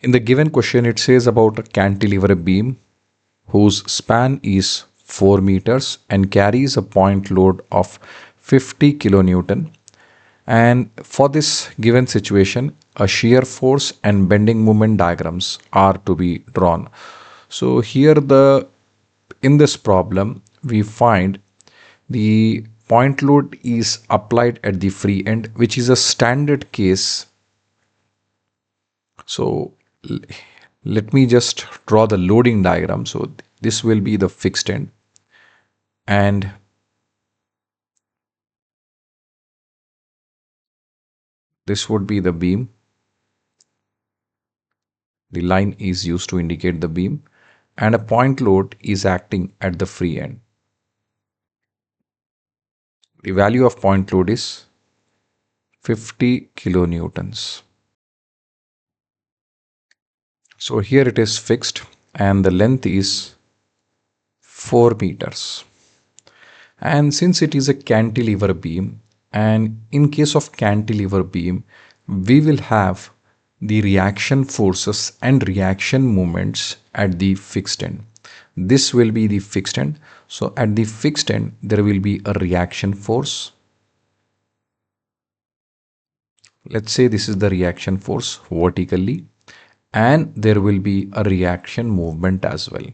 In the given question, it says about a cantilever beam whose span is 4 meters and carries a point load of 50 kilonewton. And for this given situation, a shear force and bending moment diagrams are to be drawn. So here in this problem, we find the point load is applied at the free end, which is a standard case. So let me just draw the loading diagram. So this will be the fixed end, and this would be the beam. The line is used to indicate the beam, and a point load is acting at the free end. The value of point load is 50 kilonewtons. So here it is fixed and the length is 4 meters. And since it is a cantilever beam, and in case of cantilever beam, we will have the reaction forces and reaction moments at the fixed end. This will be the fixed end. So at the fixed end, there will be a reaction force. Let's say this is the reaction force vertically, and there will be a reaction movement as well.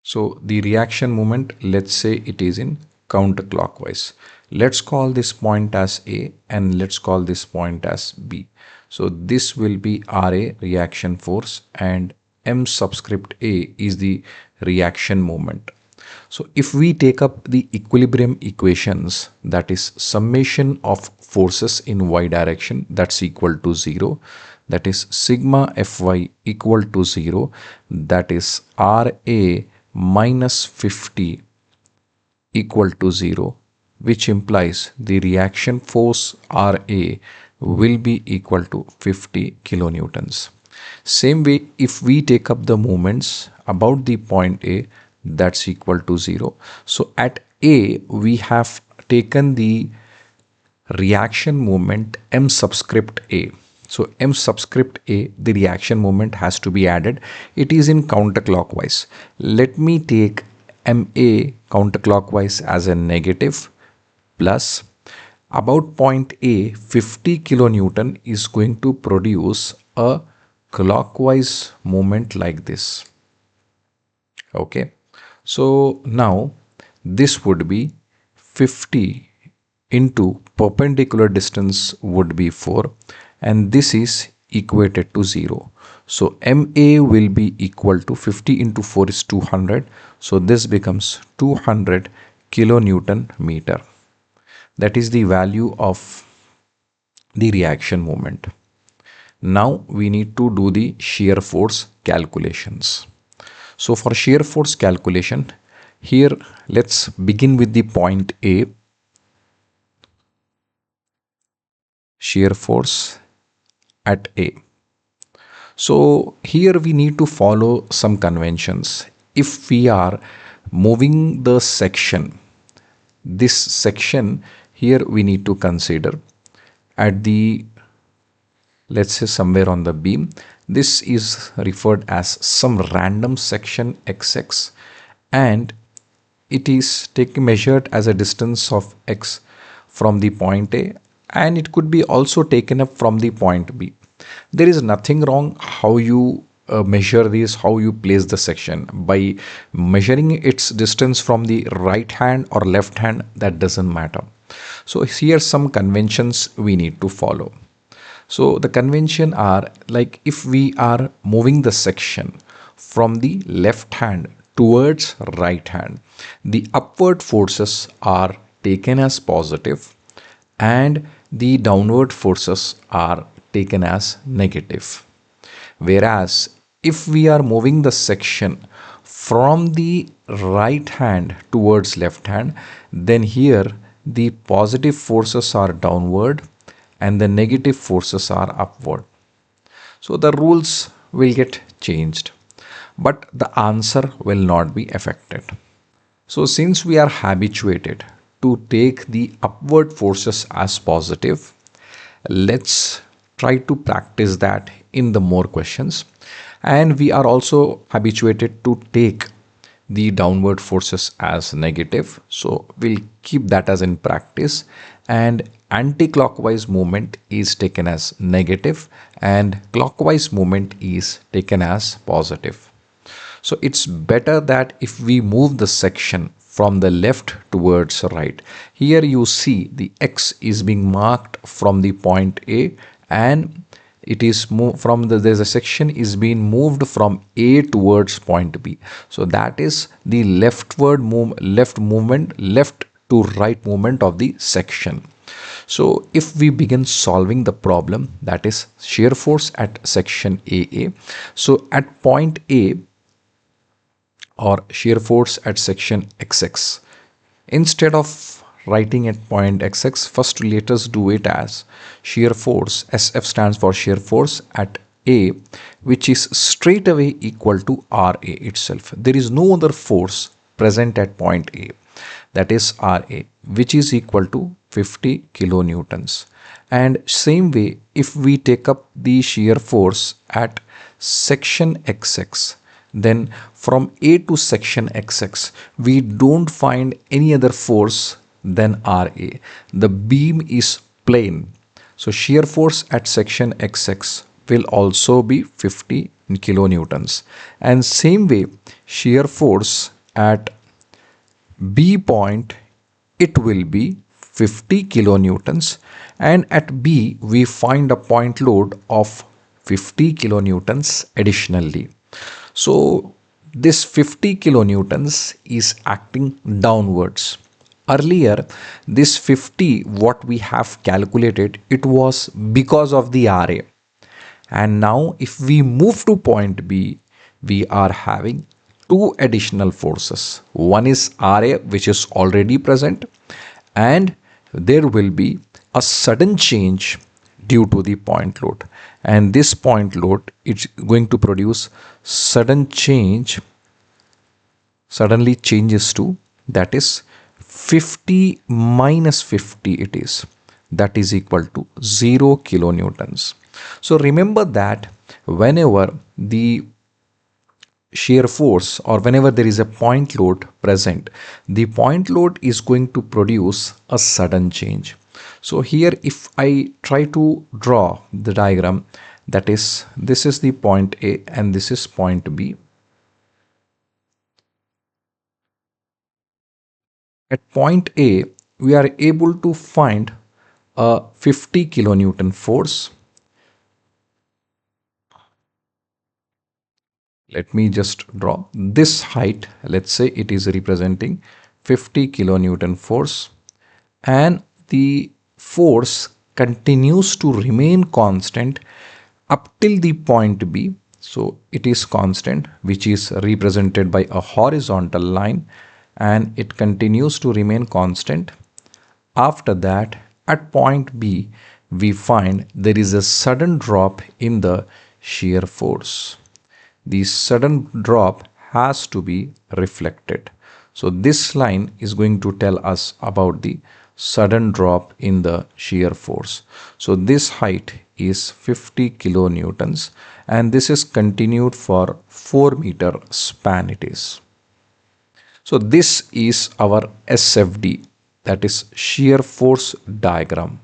So the reaction moment, let's say it is in counterclockwise. Let's call this point as A and let's call this point as B. So this will be RA, reaction force, and M subscript A is the reaction moment. So if we take up the equilibrium equations, that is summation of forces in y direction, that's equal to 0. That is sigma Fy equal to 0. That is Ra minus 50 equal to 0, which implies the reaction force Ra will be equal to 50 kilonewtons. Same way, if we take up the moments about the point A, that's equal to 0. So at A, we have taken the reaction moment M subscript A. So M subscript A, the reaction moment has to be added. It is in counterclockwise. Let me take MA counterclockwise as a negative, plus about point A, 50 kilonewton is going to produce a clockwise moment like this. Okay. So now this would be 50 into perpendicular distance would be 4, and this is equated to 0. So MA will be equal to 50 into 4 is 200. So this becomes 200 kilonewton meter. That is the value of the reaction moment. Now we need to do the shear force calculations. So for shear force calculation, here let's begin with the point A. Shear force at A. So here we need to follow some conventions. If we are moving the section, this section here we need to consider at the, let's say somewhere on the beam, this is referred as some random section XX, and it is measured as a distance of X from the point A, and it could be also taken up from the point B. There is nothing wrong how you measure this, how you place the section. By measuring its distance from the right hand or left hand, that doesn't matter. So here some conventions we need to follow. So the convention are like, if we are moving the section from the left hand towards right hand, the upward forces are taken as positive and the downward forces are taken as negative. Whereas if we are moving the section from the right hand towards left hand, then here the positive forces are downward and the negative forces are upward. So the rules will get changed, but the answer will not be affected. So since we are habituated to take the upward forces as positive, Let's try to practice that in the more questions. And we are also habituated to take the downward forces as negative, so we'll keep that as in practice. And anti-clockwise movement is taken as negative and clockwise movement is taken as positive. So it's better that if we move the section from the left towards right. Here you see the X is being marked from the point A, and it is moved from there's a section is being moved from A towards point B. So that is the left movement, left to right movement of the section. So if we begin solving the problem, that is shear force at section AA. So at point A, or shear force at section XX. Instead of writing at point XX, first let us do it as shear force. SF stands for shear force at A, which is straight away equal to RA itself. There is no other force present at point A, that is RA, which is equal to 50 kilonewtons. And same way, if we take up the shear force at section XX, then from A to section XX, we don't find any other force than RA. The beam is plane. So shear force at section XX will also be 50 kilonewtons. And same way, shear force at B point, it will be 50 kilonewtons. And at B, we find a point load of 50 kilonewtons additionally. So this 50 kilonewtons is acting downwards. Earlier, this 50 what we have calculated, it was because of the RA. And now if we move to point B, we are having two additional forces. One is RA, which is already present, and there will be a sudden change due to the point load, and this point load is going to produce suddenly changes to, that is 50 minus 50 it is, that is equal to 0 kilonewtons. So remember that whenever the shear force or whenever there is a point load present, the point load is going to produce a sudden change. So here if I try to draw the diagram, that is, this is the point A and this is point B. At point A, we are able to find a 50 kilonewton force. Let me just draw this height. Let's say it is representing 50 kilonewton force, and the force continues to remain constant up till the point B. So it is constant, which is represented by a horizontal line, and it continues to remain constant. After that, at point B, we find there is a sudden drop in the shear force. The sudden drop has to be reflected. So this line is going to tell us about the sudden drop in the shear force. So this height is 50 kilonewtons, and this is continued for 4-meter span it is. So this is our SFD, that is shear force diagram.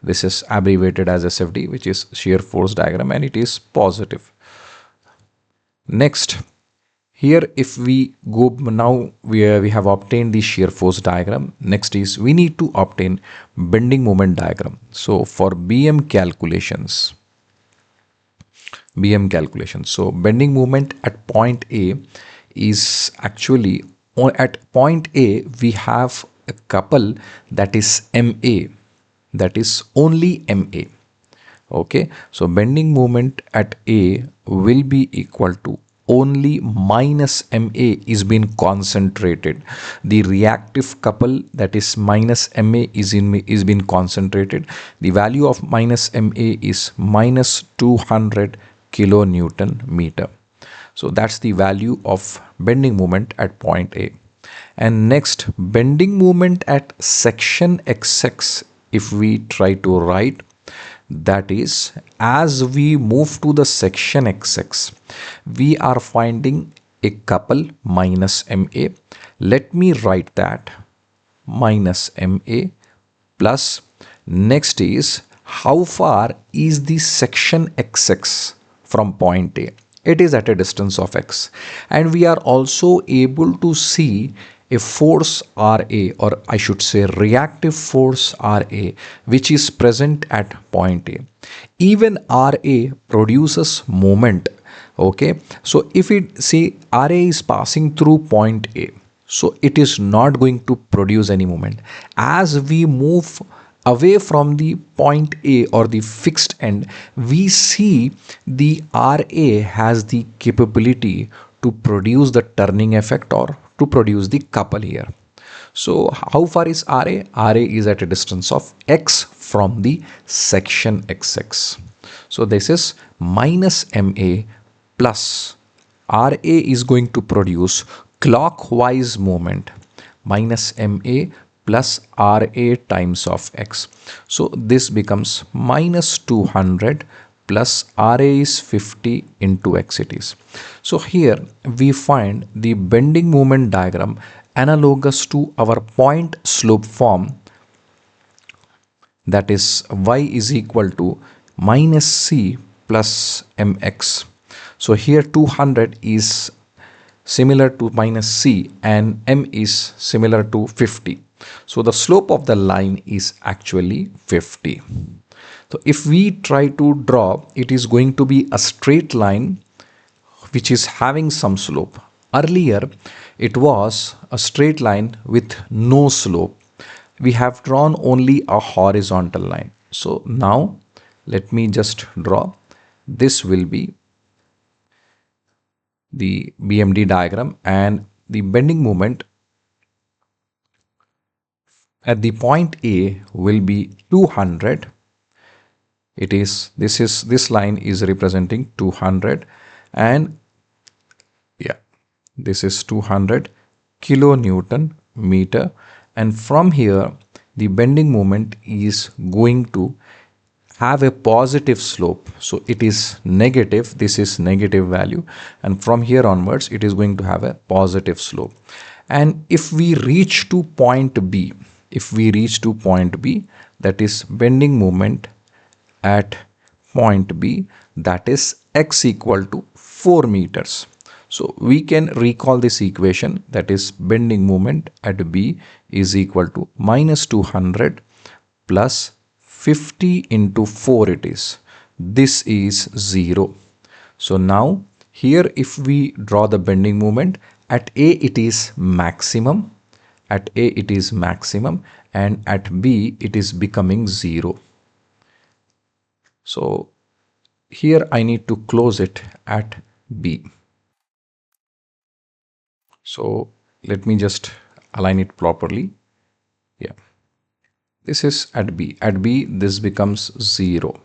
This is abbreviated as SFD, which is shear force diagram, and it is positive. Next, here if we go now, we have obtained the shear force diagram. Next is we need to obtain bending moment diagram. So for BM calculations, so bending moment at point A is actually, at point A we have a couple that is MA, that is only MA. Okay, so bending moment at A will be equal to only minus MA is being concentrated. The reactive couple, that is minus MA, is being concentrated. The value of minus MA is minus 200 kilonewton meter. So that's the value of bending moment at point A. And next, bending moment at section XX, if we try to write, That is, as we move to the section XX, we are finding a couple minus MA. Let me write that minus MA plus, next is how far is the section XX from point A. It is at a distance of x, and we are also able to see a force Ra, or I should say reactive force Ra, which is present at point A. Even Ra produces moment. Okay, so if it see Ra is passing through point A, so it is not going to produce any moment. As we move away from the point A or the fixed end, we see the Ra has the capability to produce the turning effect or to produce the couple here. So how far is Ra? Ra is at a distance of x from the section XX. So this is minus Ma plus Ra is going to produce clockwise moment minus Ma plus Ra times of x. So this becomes minus 200 plus Ra is 50 into x it is. So here we find the bending moment diagram analogous to our point slope form, that is y is equal to minus c plus mx. So here 200 is similar to minus c and m is similar to 50. So the slope of the line is actually 50. So if we try to draw, it is going to be a straight line which is having some slope. Earlier it was a straight line with no slope. We have drawn only a horizontal line. So now let me just draw. This will be the BMD diagram, and the bending moment at the point A will be 200. This line is representing 200, and yeah, this is 200 kilonewton meter, and from here the bending moment is going to have a positive slope. So it is negative, this is negative value, and from here onwards it is going to have a positive slope. And if we reach to point B, that is bending moment at point B, that is x equal to 4 meters. So we can recall this equation, that is bending moment at B is equal to minus 200 plus 50 into 4 it is. This is 0. So now here if we draw the bending moment, at A it is maximum, and at B it is becoming 0. So here I need to close it at B. So let me just align it properly. Yeah. This is at B. At B, this becomes 0.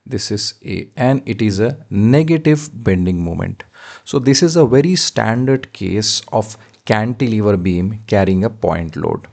This is A, and it is a negative bending moment. So this is a very standard case of cantilever beam carrying a point load.